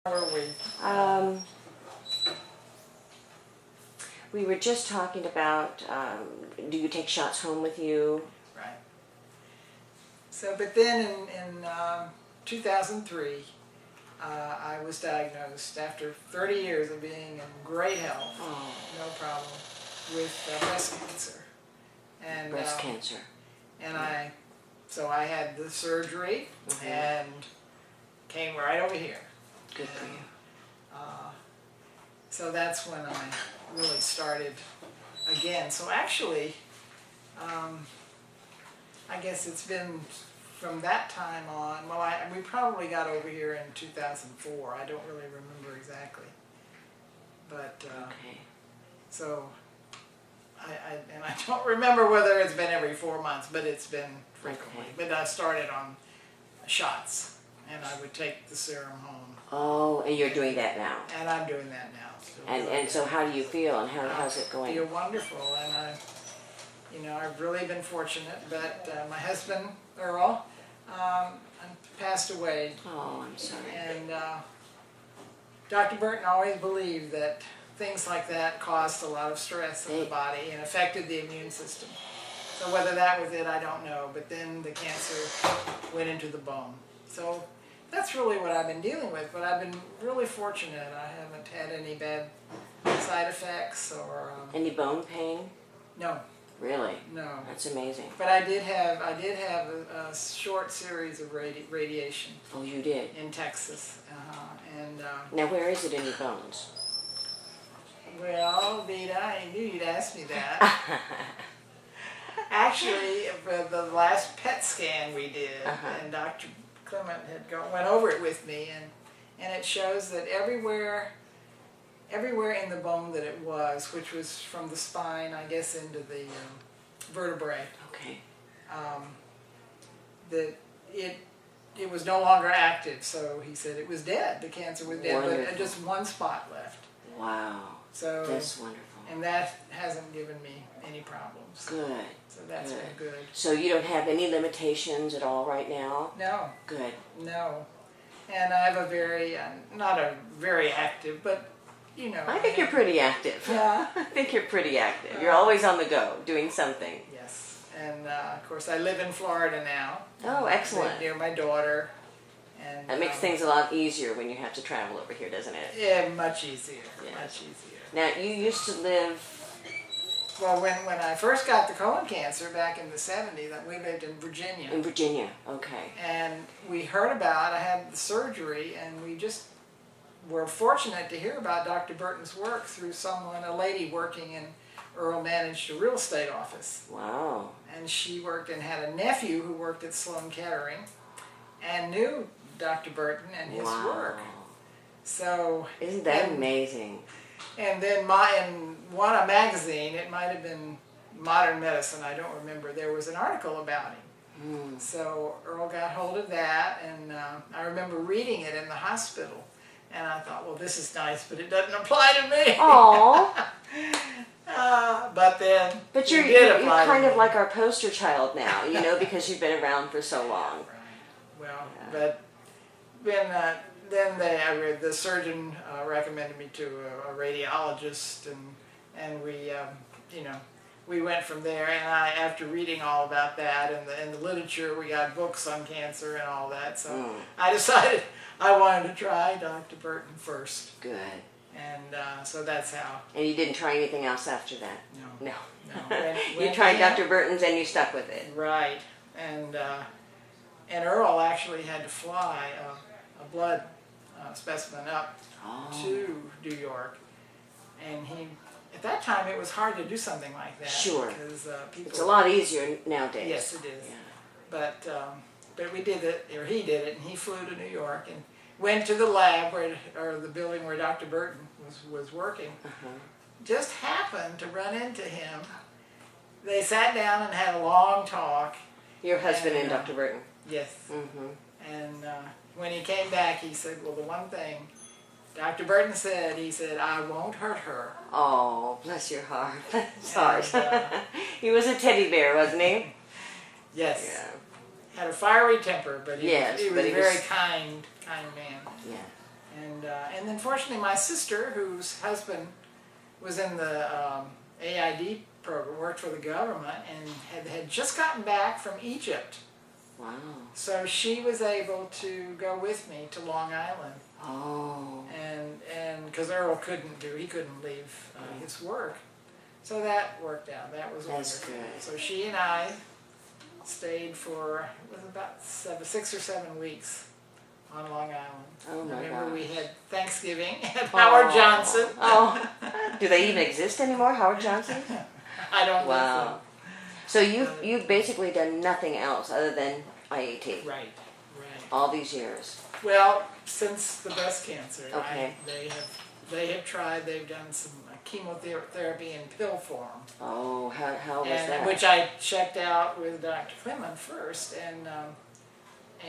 Where were we? We were just talking about, do you take shots home with you? Right. So, but then in 2003, I was diagnosed after 30 years of being in great health, no problem, with breast cancer. And Breast cancer. And so I had the surgery and came right over here. Good for you. So that's when I really started again. So actually, I guess it's been from that time on. Well, we probably got over here in 2004. I don't really remember exactly, but Okay. so I don't remember whether it's been every 4 months, but it's been frequently. Okay. But I started on shots, and I would take the serum home. Oh, and you're doing that now. And I'm doing that now. And so how do you feel, and how's it I going? feel wonderful, and I've really been fortunate. But my husband Earl passed away, Oh, I'm sorry. and Dr. Burton always believed that things like that caused a lot of stress in the body and affected the immune system. So whether that was it, I don't know. But then the cancer went into the bone. So that's really what I've been dealing with, but I've been really fortunate. I haven't had any bad side effects or Any bone pain? no, Really? no. That's amazing. But I did have a short series of radiation Oh, you did? in Texas, and Now, where is it in your bones? well, Veda, I knew you'd ask me that. Actually, for the last PET scan we did, and Dr. Clement went over it with me, and it shows that everywhere in the bone that it was, which was from the spine, I guess, into the vertebrae, Okay. that it was no longer active. So he said it was dead. The cancer was dead, Wonderful. but just one spot left. Wow. So That's wonderful. and that hasn't given me any problems. Good. So that's been good. So you don't have any limitations at all right now? No. Good. No, and I have a very, not a very active, but I think you're pretty active. Yeah. I think you're pretty active. You're always on the go, doing something. Yes, and of course I live in Florida now. Oh, I excellent. live near my daughter, and That makes things a lot easier when you have to travel over here, doesn't it? yeah, much easier, Yeah. much easier. Now, you used to live... Well, when I first got the colon cancer back in the 70s, we lived in Virginia. In Virginia, okay. And we heard about, I had the surgery, and we just were fortunate to hear about Dr. Burton's work through someone, a lady working in, Earl managed a real estate office. Wow. And she worked and had a nephew who worked at Sloan Kettering and knew Dr. Burton and his work. So Isn't that amazing? And then in a magazine, it might have been Modern Medicine, I don't remember, there was an article about him. So Earl got hold of that, and I remember reading it in the hospital, and I thought, well, this is nice, but it doesn't apply to me. Aww. But then But you're kind of like our poster child now, because you've been around for so long. Right. Well, but then the surgeon recommended me to a radiologist, and we went from there. And after reading all about that and the literature, we got books on cancer and all that. So I decided I wanted to try Dr. Burton first. Good. And so that's how. And you didn't try anything else after that? No. No. No. You tried Dr. Burton's and you stuck with it. Right. And Earl actually had to fly a blood specimen up to New York, and at that time it was hard to do something like that. Sure. Because people. It's a lot easier nowadays. Yes, it is. Yeah. But we did it, or he did it, and he flew to New York and went to the lab or the building where Dr. Burton was working. Just happened to run into him. They sat down and had a long talk. Your husband and Dr. Burton. Yes. Mm-hmm. And when he came back, he said, well, the one thing Dr. Burton said, he said, I won't hurt her. Oh, bless your heart. Sorry. He was a teddy bear, wasn't he? Yes. Yeah. Had a fiery temper, but he was a very kind man. Yeah. And then fortunately my sister, whose husband was in the AID program, worked for the government, and had just gotten back from Egypt. Wow. So she was able to go with me to Long Island. Oh. And because Earl he couldn't leave his work. So that worked out. That was That's wonderful. good. So she and I stayed for, it was about 6 or 7 weeks on Long Island. Oh my Remember gosh. we had Thanksgiving at Howard Johnson. Oh. Do they even exist anymore, Howard Johnson? I don't Wow. So you've basically done nothing else other than IAT. think so. Right. All these years. Well, since the breast cancer, Okay. they have tried. They've done some chemotherapy in pill form, Oh, how was that? which I checked out with Dr. Clement first, and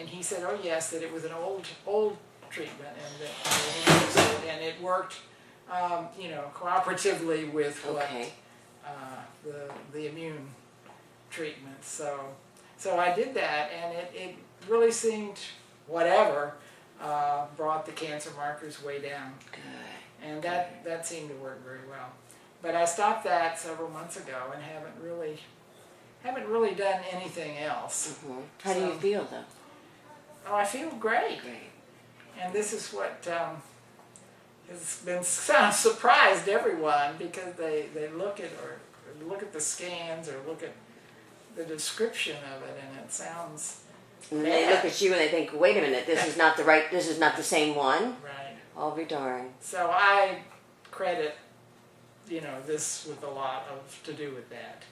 he said, oh yes, that it was an old treatment, and that he used it, and it worked, cooperatively with what Okay. the immune treatment. So I did that, and it really seemed brought the cancer markers way down, Good. and that seemed to work very well. But I stopped that several months ago and haven't really done anything else. Mm-hmm. How do you So- feel though? Oh, I feel great, Great. and this is what has been surprised everyone, because they look at the scans or look at the description of it, and it sounds And then they look at you and they think, wait a minute, this is not the same one. right. I'll be darned. So I credit, this with a lot to do with that.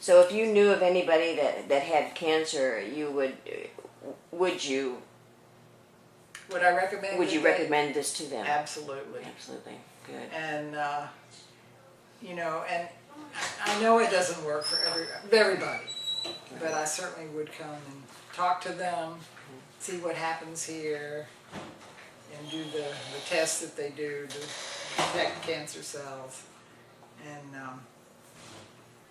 So if you knew of anybody that had cancer, would you recommend this to them? Absolutely. Absolutely. Good. And and I know it doesn't work for everybody, but I certainly would come and talk to them, see what happens here, and do the tests that they do to detect cancer cells. And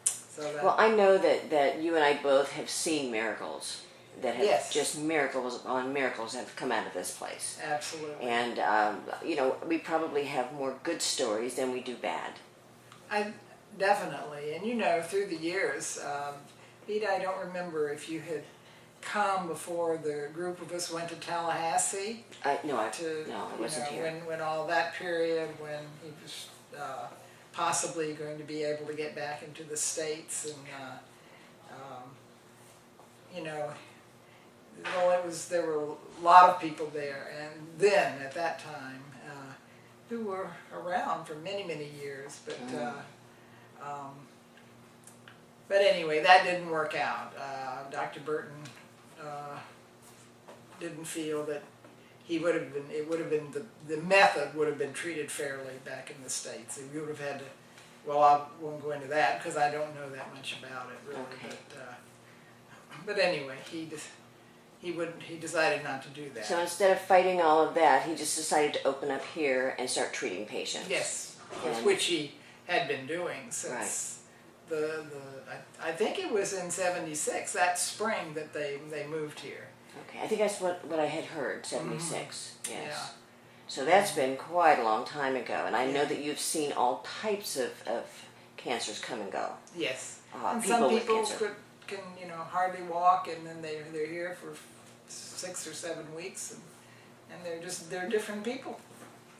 so that. Well, I know that you and I both have seen miracles that have Yes. just miracles on miracles have come out of this place. Absolutely. And, we probably have more good stories than we do bad. Definitely. And through the years, Veda, I don't remember if you had come before the group of us went to Tallahassee. I wasn't here. When all that period, when he was possibly going to be able to get back into the States, and there were a lot of people there, and then at that time who were around for many years, but anyway, that didn't work out. Dr. Burton didn't feel that the method would have been treated fairly back in the States. We would have had to, well, I won't go into that because I don't know that much about it really. Okay. But anyway, he decided not to do that. So instead of fighting all of that, he just decided to open up here and start treating patients. Yes, And- which he had been doing since I think it was in '76, that spring, that they moved here. Okay, I think that's what I had heard, 76, yes. Yeah. So that's been quite a long time ago, and I know Yeah. that you've seen all types of cancers come and go. Yes. And some with people cancer. can hardly walk, and then they're here for 6 or 7 weeks, and they're different people.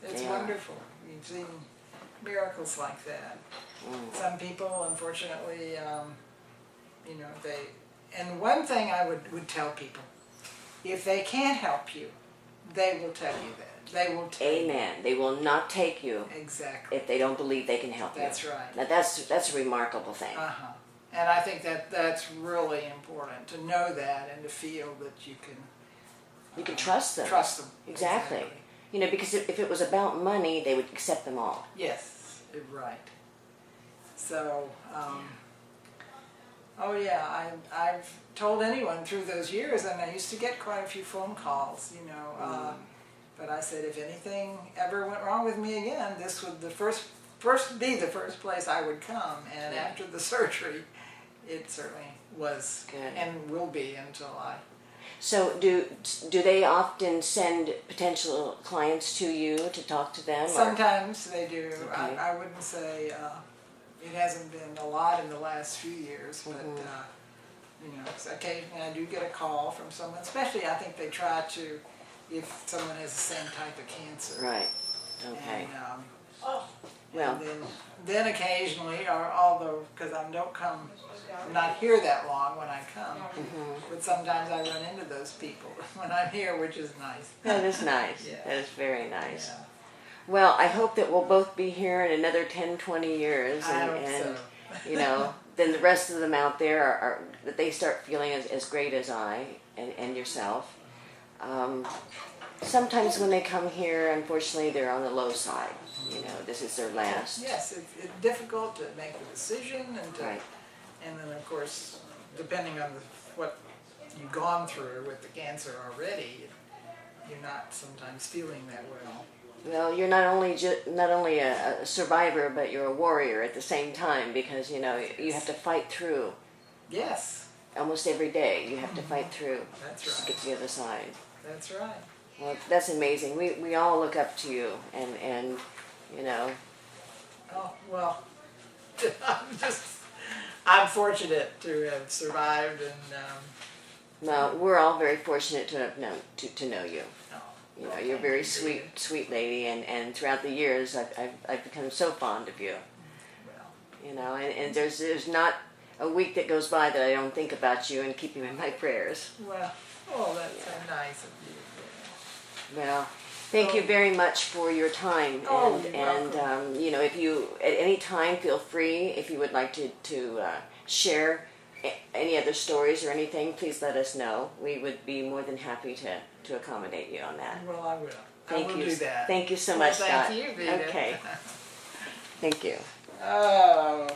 It's They are. wonderful. You've seen miracles like that. Mm. Some people, unfortunately, and one thing I would tell people, if they can't help you, they will tell you that. They will tell you. Amen. They will not take you Exactly. if they don't believe they can help you. That's right. Now that's a remarkable thing. Uh-huh. And I think that's really important, to know that and to feel that you can You can trust them. trust them. Exactly. Because if it was about money, they would accept them all. Yes, right. So, oh yeah, I've told anyone through those years, and I used to get quite a few phone calls, but I said if anything ever went wrong with me again, this would be the first place I would come, and after the surgery, it certainly was Good. and will be until I So do they often send potential clients to you to talk to them? Or? Sometimes they do. Okay. I wouldn't say it hasn't been a lot in the last few years, but you know, so occasionally I do get a call from someone. Especially, I think they try to, if someone has the same type of cancer. Right. Okay. And, well. and then occasionally, or although because I don't come, I'm not here that long when I come, but sometimes I run into those people when I'm here, which is nice. That is nice. Yeah. That is very nice. Yeah. Well, I hope that we'll both be here in another 10, 20 years, I and, hope so. you know, then the rest of them out there are that they start feeling as great as I and yourself. Sometimes when they come here, unfortunately, they're on the low side. You know, this is their last. Yes, it's difficult to make the decision, and Right. and then of course, depending on what you've gone through with the cancer already, you're not sometimes feeling that well. Well, you're not only a survivor, but you're a warrior at the same time, because you know you have to fight through. Yes. Almost every day, you have to fight through. That's just right. to get to the other side. That's right. Well, that's amazing. We all look up to you, and you know. Oh, well, I'm fortunate to have survived, and Well, we're all very fortunate to have known to know you. oh, You know, you're a very sweet lady, and throughout the years, I've become so fond of you. well, You know, and there's not a week that goes by that I don't think about you and keep you in my prayers. well, oh, that's so nice of you. Well, thank you very much for your time, Oh, and you're welcome. you know, if you at any time feel free, if you would like to share any other stories or anything, please let us know. We would be more than happy to accommodate you on that. Well, I will. Thank I will you. do that. Thank you so Well, much, thank Dot. you, Veda. Okay. Thank you. Oh.